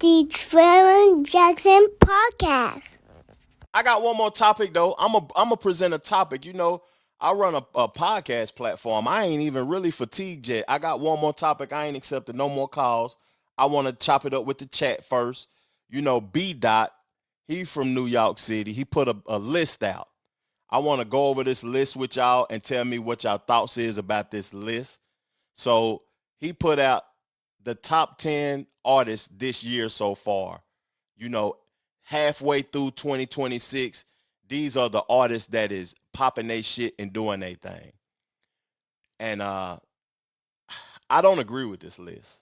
The Trevor Jackson Podcast. I got one more topic though. I'm a present a topic. I run a podcast platform. I ain't even really fatigued yet. I got one more topic. I ain't accepted no more calls. I want to chop it up with the chat first. B.Dot, he from New York City. He put a list out. I want to go over this list with y'all and tell me what y'all thoughts is about this list. So he put out the top 10 artists this year so far. You know, halfway through 2026, these are the artists that is popping their shit and doing their thing. And I don't agree with this list.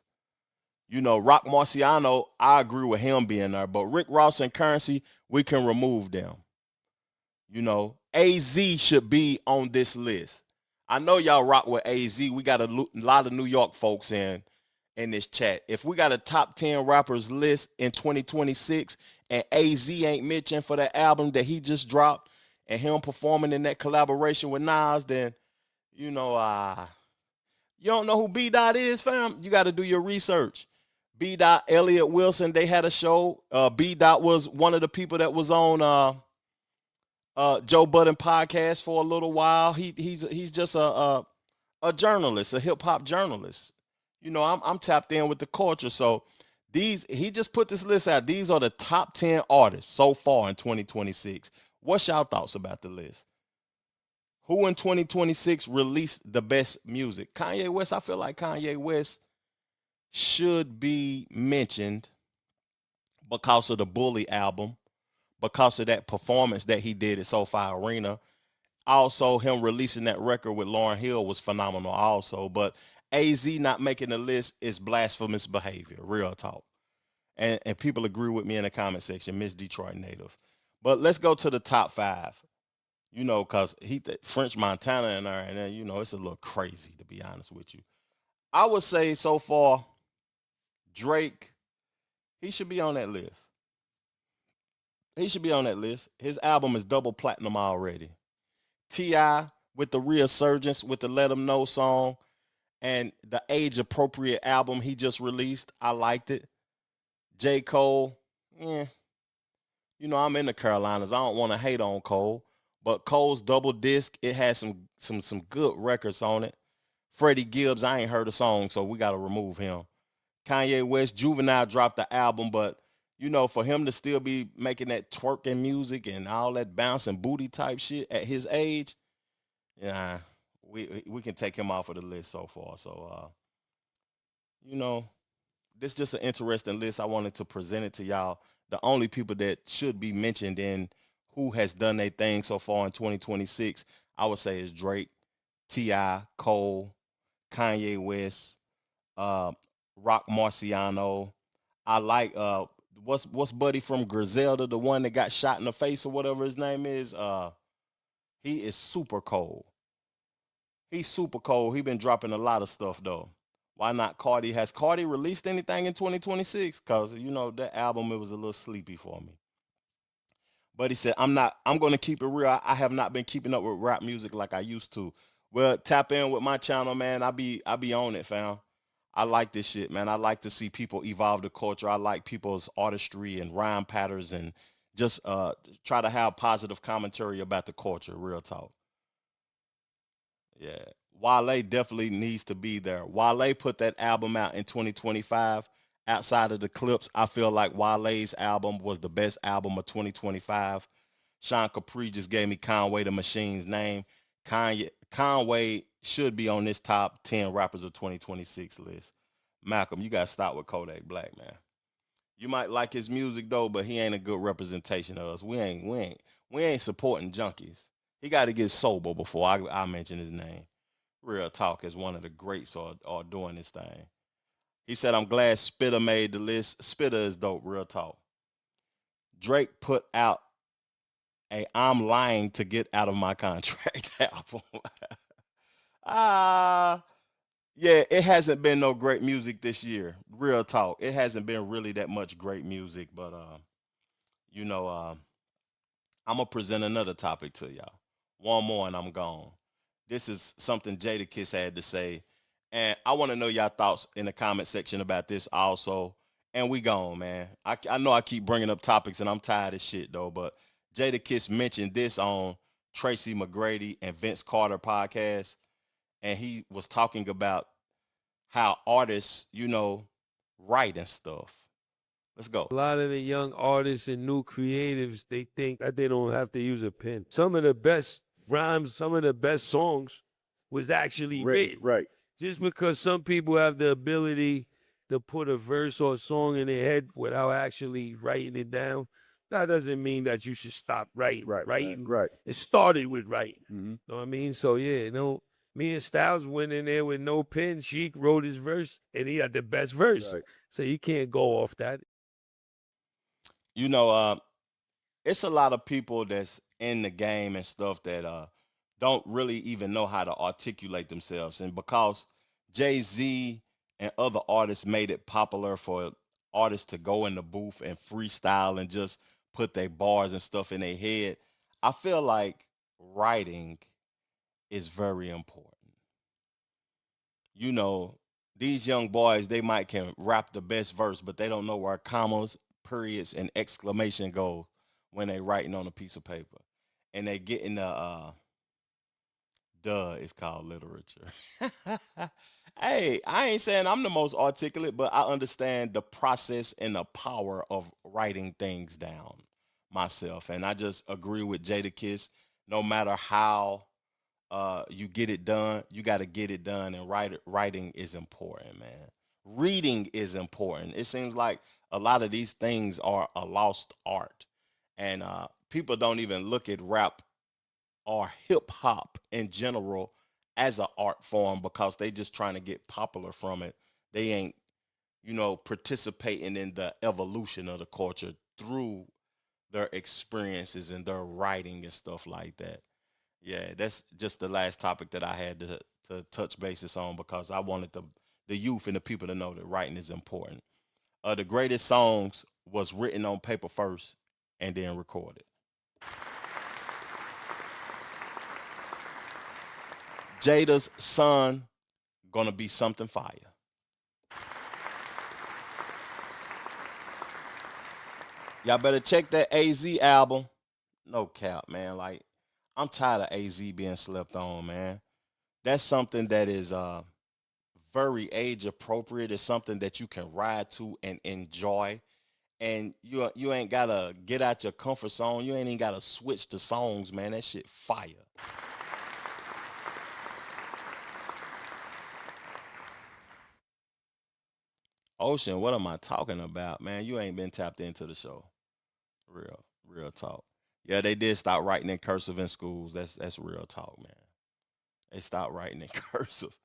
Roc Marciano, I agree with him being there, but Rick Ross and Currency, we can remove them. AZ should be on this list. I know y'all rock with AZ. We got a lot of New York folks in this chat. If we got a top 10 rappers list in 2026 and AZ ain't mentioned for that album that he just dropped and him performing in that collaboration with Nas, then you don't know who B.Dot is, fam. You got to do your research. B.Dot, Elliott Wilson, they had a show. B.Dot was one of the people that was on Joe Budden podcast for a little while. He's just a journalist, a hip hop journalist. I'm tapped in with the culture. So he just put this list out. These are the top 10 artists so far in 2026. What's y'all thoughts about the list? Who in 2026 released the best music? Kanye West. I feel like Kanye West should be mentioned because of the Bully album, because of that performance that he did at SoFi Arena. Also, him releasing that record with Lauryn Hill was phenomenal also. But AZ not making the list is blasphemous behavior, real talk. And people agree with me in the comment section, Miss Detroit native. But let's go to the top 5. Because French Montana in there, and then, it's a little crazy, to be honest with you. I would say so far, Drake, he should be on that list. He should be on that list. His album is double platinum already. T.I. with the resurgence with the Let 'Em Know song and the age appropriate album he just released. I liked it. J. Cole, I'm in the Carolinas. I don't want to hate on Cole, but Cole's double disc, it has some good records on it. Freddie Gibbs, I ain't heard a song, so we got to remove him. Kanye West, Juvenile dropped the album, but for him to still be making that twerking music and all that bouncing booty type shit at his age, yeah, we can take him off of the list so far. So, this is just an interesting list. I wanted to present it to y'all. The only people that should be mentioned in who has done their thing so far in 2026, I would say is Drake, T.I., Cole, Kanye West, Roc Marciano. I like what's Buddy from Griselda, the one that got shot in the face or whatever his name is. He is super cold. He's super cold. He been dropping a lot of stuff though. Why not Cardi? Has Cardi released anything in 2026? Cause that album, it was a little sleepy for me. But he said, I'm gonna keep it real. I have not been keeping up with rap music like I used to. Well, tap in with my channel, man. I be on it, fam. I like this shit, man. I like to see people evolve the culture. I like people's artistry and rhyme patterns and just try to have positive commentary about the culture, real talk. Yeah. Wale definitely needs to be there. Wale put that album out in 2025. Outside of the clips, I feel like Wale's album was the best album of 2025. Sean Capri just gave me Conway the Machine's name. Conway should be on this top 10 rappers of 2026 list. Malcolm, you gotta stop with Kodak Black, man. You might like his music though, but he ain't a good representation of us. We ain't supporting junkies. He got to get sober before I mention his name. Real talk is one of the greats are doing this thing. He said, I'm glad Spitter made the list. Spitter is dope, real talk. Drake put out a I'm lying to get out of my contract album. Ah, yeah, it hasn't been no great music this year. Real talk. It hasn't been really that much great music, but you know, uh, I'm gonna present another topic to y'all. One more and I'm gone. This is something Jadakiss had to say, and I want to know y'all thoughts in the comment section about this also. and we gone, man. I know I keep bringing up topics, and I'm tired of shit though. But Jadakiss mentioned this on Tracy McGrady and Vince Carter podcast, and he was talking about how artists, write and stuff. Let's go. A lot of the young artists and new creatives, they think that they don't have to use a pen. Some of the best rhymes, some of the best songs was actually written. Right. Just because some people have the ability to put a verse or a song in their head without actually writing it down, that doesn't mean that you should stop writing. Right. It started with writing. Mm-hmm. Know what I mean? So yeah, me and Styles went in there with no pen. Sheik wrote his verse, and he had the best verse. Right. So you can't go off that. It's a lot of people that's in the game and stuff that don't really even know how to articulate themselves. And because Jay-Z and other artists made it popular for artists to go in the booth and freestyle and just put their bars and stuff in their head, I feel like writing is very important. These young boys, they might can rap the best verse, but they don't know where commas, periods, and exclamation go when they writing on a piece of paper. And they get in the it's called literature. Hey, I ain't saying I'm the most articulate, but I understand the process and the power of writing things down myself. And I just agree with Jadakiss. No matter how you get it done, you got to get it done. And writing is important, man. Reading is important. It seems like a lot of these things are a lost art. And people don't even look at rap or hip hop in general as an art form because they just trying to get popular from it. They ain't, participating in the evolution of the culture through their experiences and their writing and stuff like that. Yeah, that's just the last topic that I had to touch bases on because I wanted the youth and the people to know that writing is important. The greatest songs was written on paper first and then recorded. Jada's Son gonna be something fire. Y'all better check that AZ album. No cap, man. Like, I'm tired of AZ being slept on, man. That's something that is very age appropriate. It's something that you can ride to and enjoy. And you ain't gotta get out your comfort zone. You ain't even gotta switch the songs, man. That shit fire. Ocean, what am I talking about, man? You ain't been tapped into the show. Real talk. Yeah, they did stop writing in cursive in schools. That's real talk, man. They stopped writing in cursive.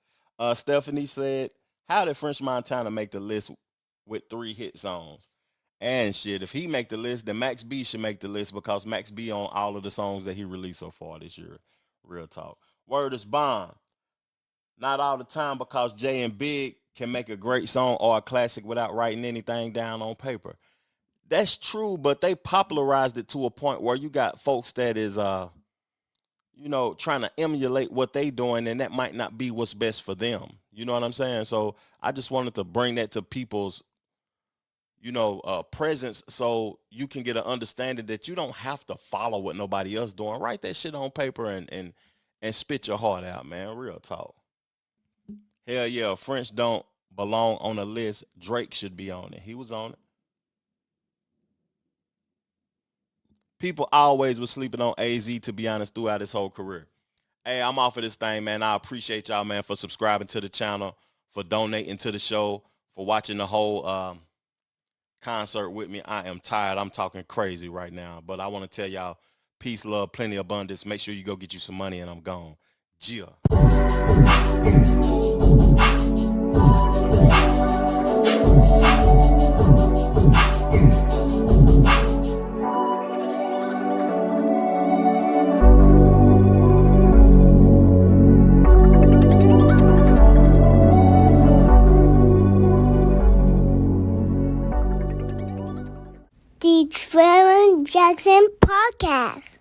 Stephanie said, how did French Montana make the list with 3 hit songs? And shit, if he make the list, then Max B should make the list because Max B on all of the songs that he released so far this year. Real talk. Word is bond. Not all the time because Jay and Big can make a great song or a classic without writing anything down on paper. That's true, but they popularized it to a point where you got folks that is trying to emulate what they doing, and that might not be what's best for them. You know what I'm saying? So I just wanted to bring that to people's presence so you can get an understanding that you don't have to follow what nobody else doing. Write that shit on paper and spit your heart out, man. Real talk. Hell yeah, French don't belong on the list. Drake should be on it. He was on it. People always was sleeping on AZ, to be honest, throughout his whole career. Hey, I'm off of this thing, man. I appreciate y'all, man, for subscribing to the channel, for donating to the show, for watching the whole concert with me. I am tired. I'm talking crazy right now. But I want to tell y'all, peace, love, plenty of abundance. Make sure you go get you some money, and I'm gone. Gia. The Trevor Jackson Podcast.